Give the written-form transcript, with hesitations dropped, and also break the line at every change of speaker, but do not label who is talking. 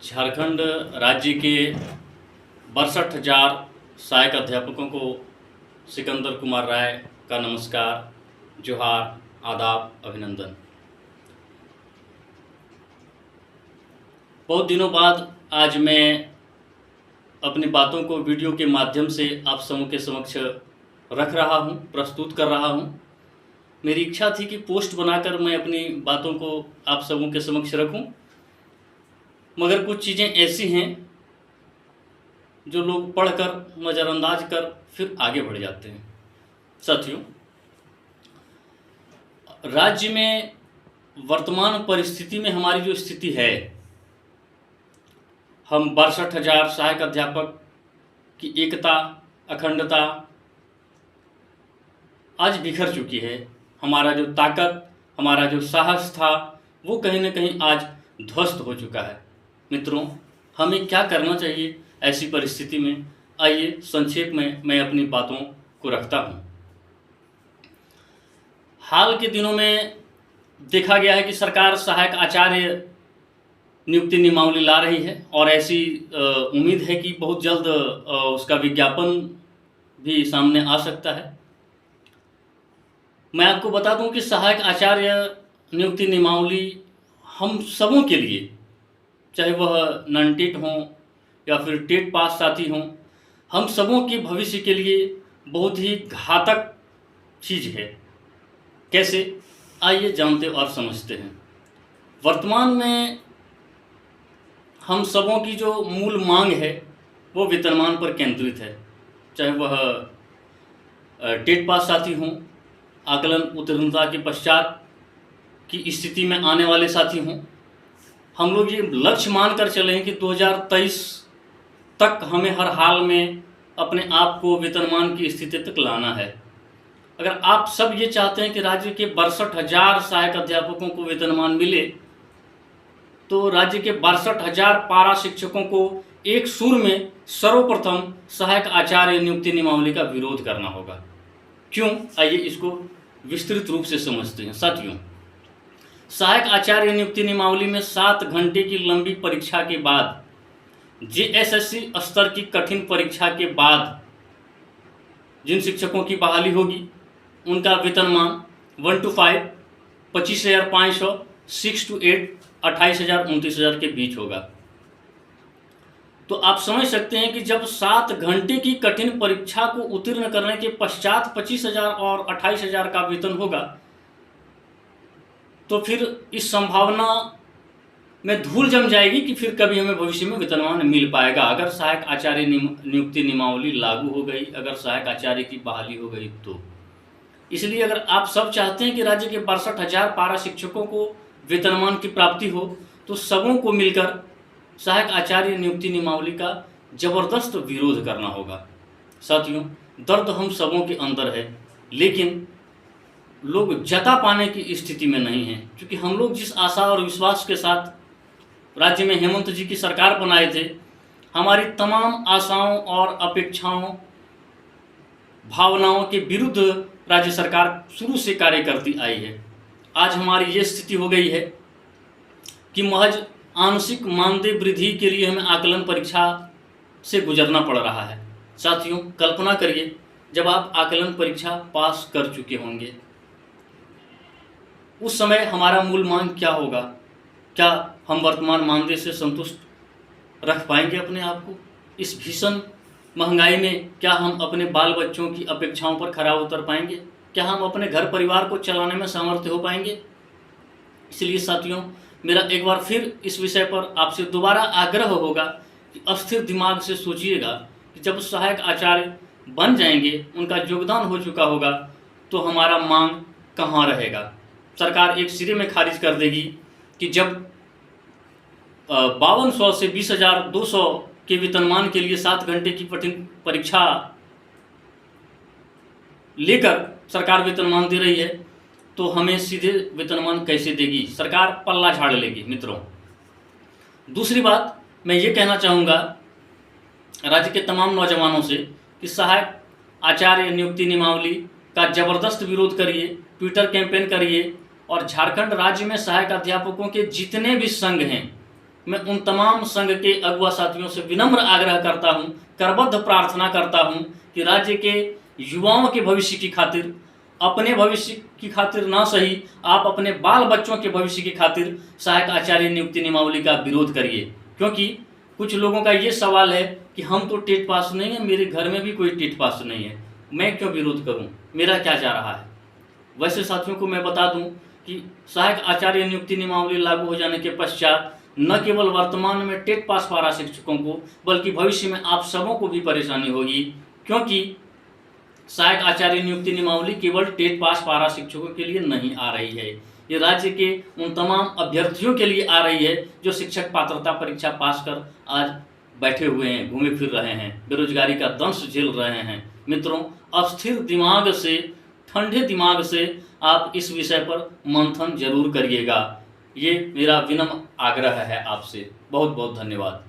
झारखंड राज्य के 62,000 सहायक अध्यापकों को सिकंदर कुमार राय का नमस्कार, जोहार, आदाब, अभिनंदन। बहुत दिनों बाद आज मैं अपनी बातों को वीडियो के माध्यम से आप समूह के समक्ष रख रहा हूं, प्रस्तुत कर रहा हूं। मेरी इच्छा थी कि पोस्ट बनाकर मैं अपनी बातों को आप समूह के समक्ष रखूं, मगर कुछ चीज़ें ऐसी हैं जो लोग पढ़कर नज़रअंदाज कर फिर आगे बढ़ जाते हैं। साथियों, राज्य में वर्तमान परिस्थिति में हमारी जो स्थिति है, हम 62,000 सहायक अध्यापक की एकता, अखंडता आज बिखर चुकी है। हमारा जो ताकत, हमारा जो साहस था, वो कहीं न कहीं आज ध्वस्त हो चुका है। मित्रों, हमें क्या करना चाहिए ऐसी परिस्थिति में? आइए संक्षेप में मैं अपनी बातों को रखता हूँ। हाल के दिनों में देखा गया है कि सरकार सहायक आचार्य नियुक्ति नियमावली ला रही है और ऐसी उम्मीद है कि बहुत जल्द उसका विज्ञापन भी सामने आ सकता है। मैं आपको बता दूं कि सहायक आचार्य नियुक्ति नियमावली हम सबों के लिए, चाहे वह नॉन टेट हों या फिर टेट पास साथी हों, हम सबों के भविष्य के लिए बहुत ही घातक चीज़ है। कैसे? आइए जानते और समझते हैं। वर्तमान में हम सबों की जो मूल मांग है वो वेतनमान पर केंद्रित है, चाहे वह टेट पास साथी हों, आकलन उत्तीर्णता के पश्चात की स्थिति में आने वाले साथी हों। हम लोग ये लक्ष्य मान कर चले हैं कि 2023 तक हमें हर हाल में अपने आप को वेतनमान की स्थिति तक लाना है। अगर आप सब ये चाहते हैं कि राज्य के 62,000 सहायक अध्यापकों को वेतनमान मिले, तो राज्य के 62,000 पारा शिक्षकों को एक सुर में सर्वप्रथम सहायक आचार्य नियुक्ति नियमावली का विरोध करना होगा। क्यों? आइए इसको विस्तृत रूप से समझते हैं। साथियों, सहायक आचार्य नियुक्ति नियमावली में 7 घंटे की लंबी परीक्षा के बाद, जेएसएससी स्तर की कठिन परीक्षा के बाद जिन शिक्षकों की बहाली होगी, उनका वेतनमान 1 to 5 25,500, 6 to 8 28,000 29,000 के बीच होगा। तो आप समझ सकते हैं कि जब 7 घंटे की कठिन परीक्षा को उत्तीर्ण करने के पश्चात 25,000 और 28,000 का वेतन होगा, तो फिर इस संभावना में धूल जम जाएगी कि फिर कभी हमें भविष्य में वेतनमान मिल पाएगा अगर सहायक आचार्य नियुक्ति नियमावली लागू हो गई, अगर सहायक आचार्य की बहाली हो गई तो। इसलिए अगर आप सब चाहते हैं कि राज्य के 62,000 पारा शिक्षकों को वेतनमान की प्राप्ति हो, तो सबों को मिलकर सहायक आचार्य नियुक्ति नियमावली का जबरदस्त विरोध करना होगा। साथियों, दर्द हम सबों के अंदर है, लेकिन लोग जता पाने की स्थिति में नहीं हैं, क्योंकि हम लोग जिस आशा और विश्वास के साथ राज्य में हेमंत जी की सरकार बनाए थे, हमारी तमाम आशाओं और अपेक्षाओं, भावनाओं के विरुद्ध राज्य सरकार शुरू से कार्य करती आई है। आज हमारी ये स्थिति हो गई है कि महज आंशिक मानदेय वृद्धि के लिए हमें आकलन परीक्षा से गुजरना पड़ रहा है। साथियों, कल्पना करिए जब आप आकलन परीक्षा पास कर चुके होंगे, उस समय हमारा मूल मांग क्या होगा? क्या हम वर्तमान मानदेय से संतुष्ट रख पाएंगे अपने आप को? इस भीषण महंगाई में क्या हम अपने बाल बच्चों की अपेक्षाओं पर खरा उतर पाएंगे? क्या हम अपने घर परिवार को चलाने में समर्थ हो पाएंगे? इसलिए साथियों, मेरा एक बार फिर इस विषय पर आपसे दोबारा आग्रह होगा कि अस्थिर दिमाग से सोचिएगा कि जब सहायक आचार्य बन जाएंगे, उनका योगदान हो चुका होगा, तो हमारा मांग कहाँ रहेगा? सरकार एक सिरे में खारिज कर देगी कि जब 5200 से 20,200 के वेतनमान के लिए 7 घंटे की कठिन परीक्षा लेकर सरकार वेतनमान दे रही है, तो हमें सीधे वेतनमान कैसे देगी? सरकार पल्ला झाड़ लेगी। मित्रों, दूसरी बात मैं ये कहना चाहूँगा राज्य के तमाम नौजवानों से कि सहायक आचार्य नियुक्ति नियमावली का जबरदस्त विरोध करिए, ट्विटर कैंपेन करिए और झारखंड राज्य में सहायक अध्यापकों के जितने भी संघ हैं मैं उन तमाम संघ के अगुआ साथियों से विनम्र आग्रह करता हूं, करबद्ध प्रार्थना करता हूं कि राज्य के युवाओं के भविष्य की खातिर, अपने भविष्य की खातिर ना सही, आप अपने बाल बच्चों के भविष्य की खातिर सहायक आचार्य नियुक्ति नियमावली का विरोध करिए। क्योंकि कुछ लोगों का ये सवाल है कि हम तो टेट पास नहीं है, मेरे घर में भी कोई टेट पास नहीं है, मैं क्यों विरोध करूं, मेरा क्या जा रहा है। वैसे साथियों को मैं बता दूं कि सहायक आचार्य नियुक्ति नियमावली लागू हो जाने के पश्चात न केवल वर्तमान में टेट पास पारा शिक्षकों को, बल्कि भविष्य में आप सबों को भी परेशानी होगी। क्योंकि सहायक आचार्य नियुक्ति नियमावली केवल टेट पास पारा शिक्षकों के लिए नहीं आ रही है, ये राज्य के उन तमाम अभ्यर्थियों के लिए आ रही है जो शिक्षक पात्रता परीक्षा पास कर आज बैठे हुए हैं, घूमे फिर रहे हैं, बेरोजगारी का दंश झेल रहे हैं। मित्रों, अस्थिर दिमाग से, ठंडे दिमाग से आप इस विषय पर मंथन जरूर करिएगा, ये मेरा विनम्र आग्रह है आपसे। बहुत बहुत धन्यवाद।